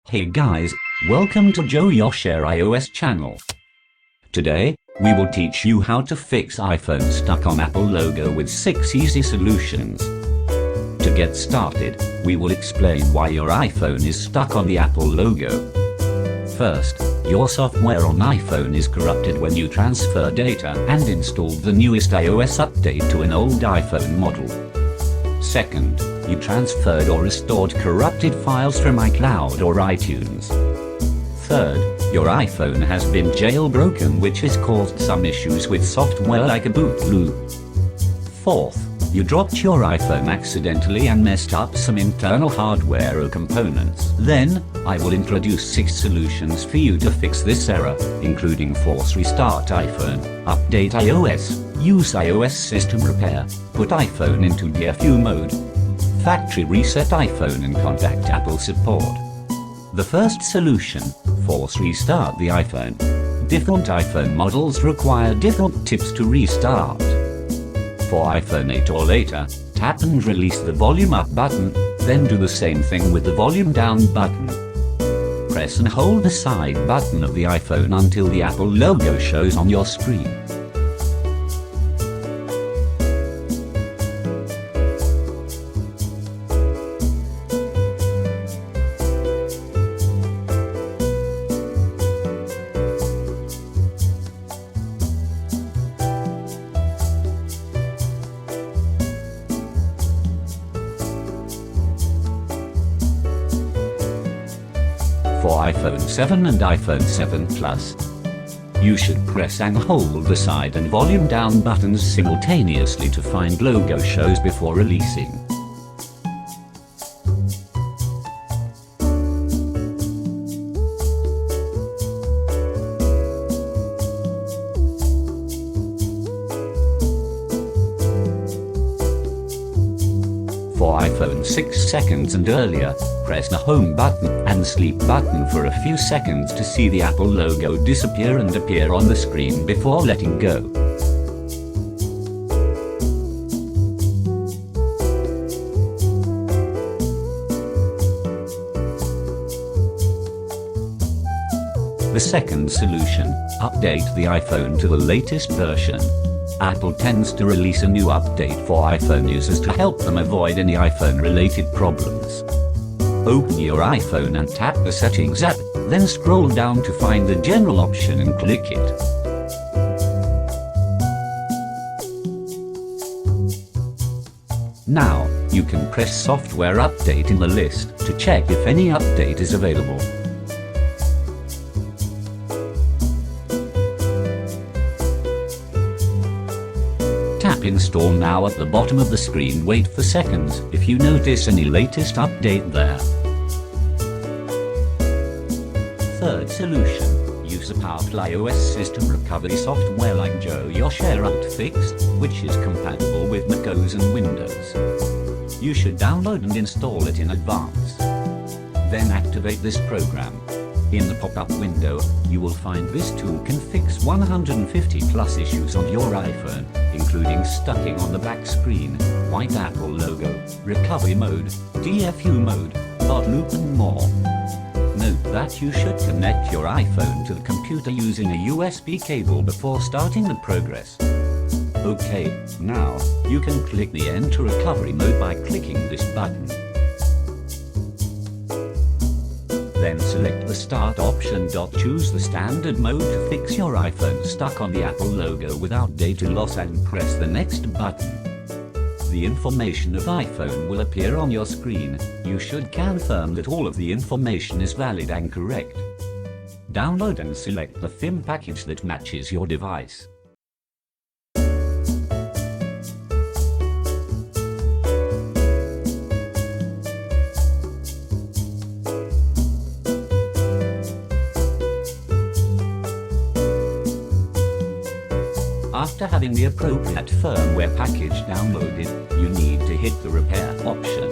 Hey guys, welcome to Joyoshare iOS channel. Today, we will teach you how to fix iPhone stuck on Apple logo with 6 easy solutions. To get started, we will explain why your iPhone is stuck on the Apple logo. First, your software on iPhone is corrupted when you transfer data and installed the newest iOS update to an old iPhone model. Second, you transferred or restored corrupted files from iCloud or iTunes. Third, your iPhone has been jailbroken, which has caused some issues with software like a boot loop. Fourth, you dropped your iPhone accidentally and messed up some internal hardware or components. Then, I will introduce 6 solutions for you to fix this error, including force restart iPhone, update iOS, use iOS system repair, put iPhone into DFU mode, factory reset iPhone and contact Apple support. The first solution, force restart the iPhone. Different iPhone models require different tips to restart. For iPhone 8 or later, tap and release the volume up button, then do the same thing with the volume down button. Press and hold the side button of the iPhone until the Apple logo shows on your screen. For iPhone 7 and iPhone 7 Plus, you should press and hold the side and volume down buttons simultaneously to find logo shows before releasing. For iPhone 6 seconds and earlier, press the home button and sleep button for a few seconds to see the Apple logo disappear and appear on the screen before letting go. The second solution, update the iPhone to the latest version. Apple tends to release a new update for iPhone users to help them avoid any iPhone-related problems. Open your iPhone and tap the Settings app, then scroll down to find the General option and click it. Now, you can press Software Update in the list to check if any update is available. Tap Install Now at the bottom of the screen. Wait for seconds if you notice any latest update there. Third solution, use a powerful iOS system recovery software like Joyoshare UltFix, which is compatible with macOS and Windows. You should download and install it in advance. Then activate this program. In the pop-up window, you will find this tool can fix 150 plus issues on your iPhone, including stucking on the back screen, white Apple logo, recovery mode, DFU mode, boot loop and more. Note that you should connect your iPhone to the computer using a USB cable before starting the progress. Okay, now, you can click the Enter Recovery Mode by clicking this button. Then select the Start option. Choose the standard mode to fix your iPhone stuck on the Apple logo without data loss and press the next button. The information of iPhone will appear on your screen. You should confirm that all of the information is valid and correct. Download and select the theme package that matches your device. After having the appropriate firmware package downloaded, you need to hit the Repair option.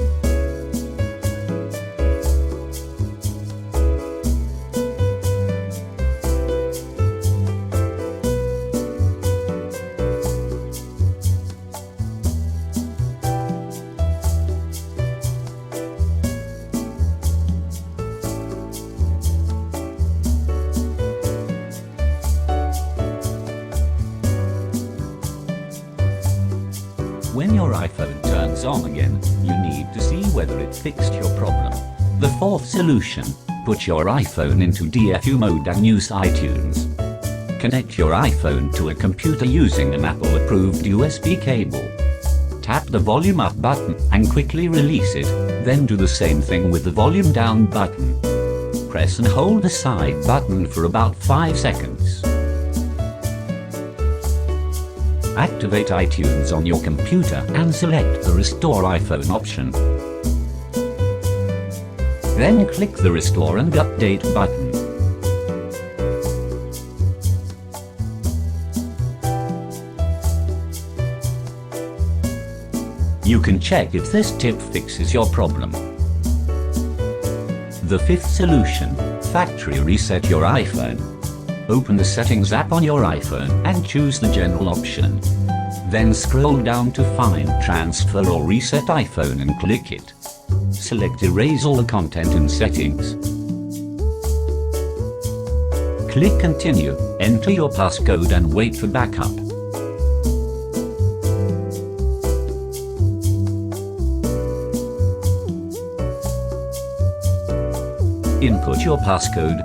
is on again, you need to see whether it fixed your problem. The fourth solution, put your iPhone into DFU mode and use iTunes. Connect your iPhone to a computer using an Apple-approved USB cable. Tap the volume up button and quickly release it, then do the same thing with the volume down button. Press and hold the side button for about 5 seconds. Activate iTunes on your computer and select the Restore iPhone option. Then click the Restore and Update button. You can check if this tip fixes your problem. The fifth solution, factory reset your iPhone. Open the Settings app on your iPhone and choose the General option. Then scroll down to find Transfer or Reset iPhone and click it. Select Erase all the content in Settings. Click Continue, enter your passcode and wait for backup. Input your passcode.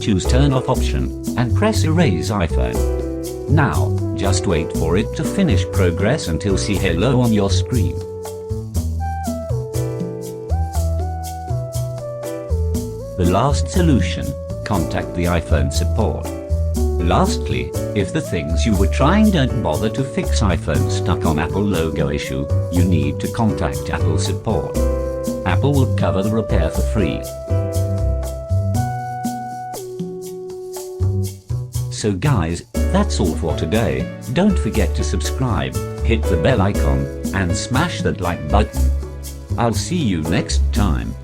Choose Turn Off option and press Erase iPhone. Now, just wait for it to finish progress until see Hello on your screen. The last solution, contact the iPhone support. Lastly, if the things you were trying don't bother to fix iPhone stuck on Apple logo issue, you need to contact Apple support. Apple will cover the repair for free. So guys, that's all for today. Don't forget to subscribe, hit the bell icon, and smash that like button. I'll see you next time.